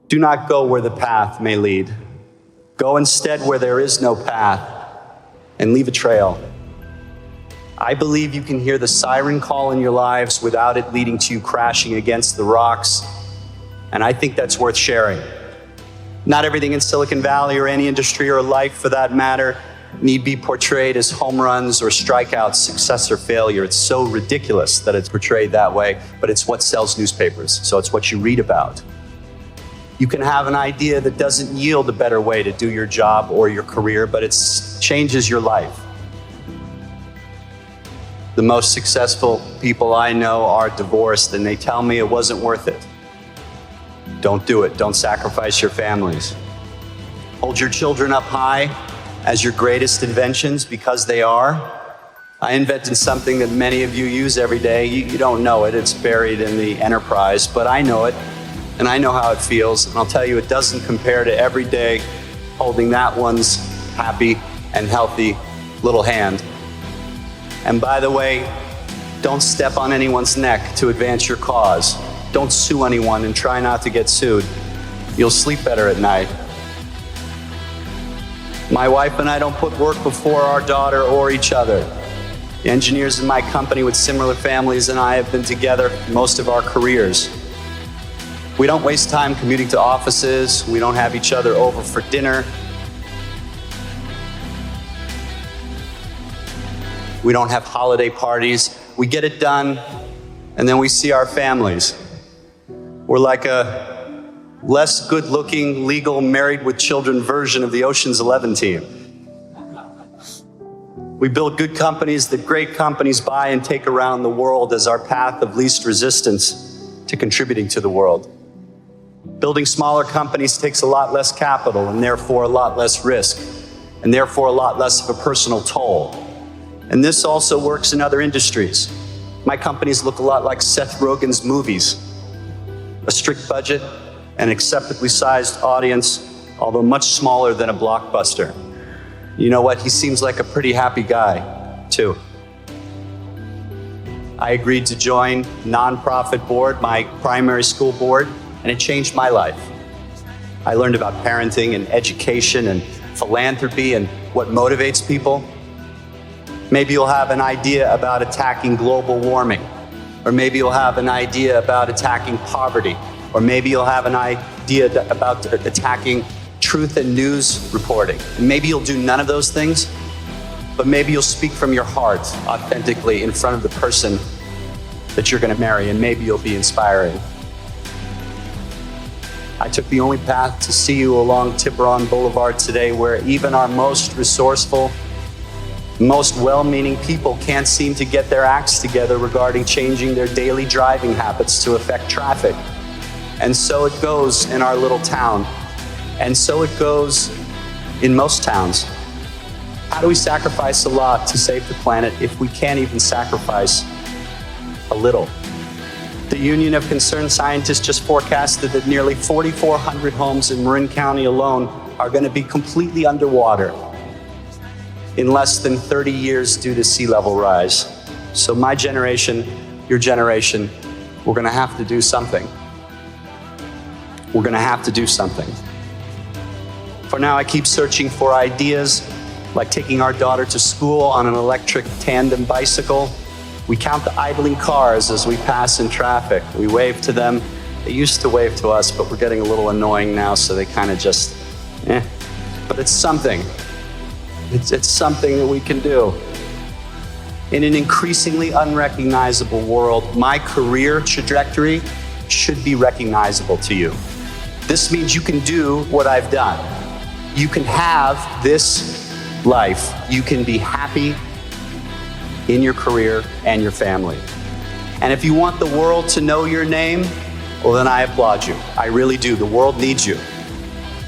Do not go where the path may lead. Go instead where there is no path and leave a trail. I believe you can hear the siren call in your lives without it leading to you crashing against the rocks, and I think that's worth sharing. Not everything in Silicon Valley or any industry or life for that matter need be portrayed as home runs or strikeouts, success or failure. It's so ridiculous that it's portrayed that way, but it's what sells newspapers, so it's what you read about. You can have an idea that doesn't yield a better way to do your job or your career, but it changes your life. The most successful people I know are divorced, and they tell me it wasn't worth it. Don't do it. Don't sacrifice your families. Hold your children up high as your greatest inventions, because they are. I invented something that many of you use every day. You don't know it. It's buried in the enterprise, but I know it. And I know how it feels, and I'll tell you, it doesn't compare to every day holding that one's happy and healthy little hand. And by the way, don't step on anyone's neck to advance your cause. Don't sue anyone and try not to get sued. You'll sleep better at night. My wife and I don't put work before our daughter or each other. The engineers in my company with similar families and I have been together most of our careers. We don't waste time commuting to offices. We don't have each other over for dinner. We don't have holiday parties. We get it done, and then we see our families. We're like a less good-looking, legal, married with children version of the Ocean's 11 team. We build good companies that great companies buy and take around the world as our path of least resistance to contributing to the world. Building smaller companies takes a lot less capital and therefore a lot less risk, and therefore a lot less of a personal toll. And this also works in other industries. My companies look a lot like Seth Rogen's movies. A strict budget, an acceptably sized audience, although much smaller than a blockbuster. You know what? He seems like a pretty happy guy, too. I agreed to join nonprofit board, my primary school board, and it changed my life. I learned about parenting and education and philanthropy and what motivates people. Maybe you'll have an idea about attacking global warming, or maybe you'll have an idea about attacking poverty, or maybe you'll have an idea about attacking truth and news reporting. And maybe you'll do none of those things, but maybe you'll speak from your heart authentically in front of the person that you're going to marry, and maybe you'll be inspiring. I took the only path to see you along Tiburon Boulevard today, where even our most resourceful, most well-meaning people can't seem to get their acts together regarding changing their daily driving habits to affect traffic. And so it goes in our little town. And so it goes in most towns. How do we sacrifice a lot to save the planet if we can't even sacrifice a little? The Union of Concerned Scientists just forecasted that nearly 4,400 homes in Marin County alone are going to be completely underwater in less than 30 years due to sea level rise. So my generation, your generation, we're going to have to do something. We're going to have to do something. For now, I keep searching for ideas, like taking our daughter to school on an electric tandem bicycle. We count the idling cars as we pass in traffic. We wave to them. They used to wave to us, but we're getting a little annoying now, so they kind of just, But it's something. It's something that we can do. In an increasingly unrecognizable world, my career trajectory should be recognizable to you. This means you can do what I've done. You can have this life. You can be happy in your career and your family. And if you want the world to know your name, well, then I applaud you. I really do. The world needs you.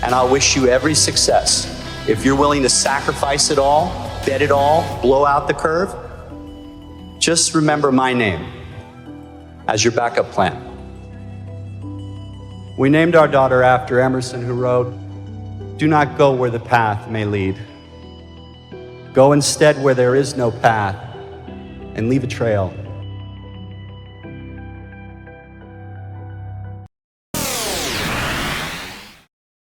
And I'll wish you every success. If you're willing to sacrifice it all, bet it all, blow out the curve, just remember my name as your backup plan. We named our daughter after Emerson, who wrote, "Do not go where the path may lead. Go instead where there is no path and leave a trail."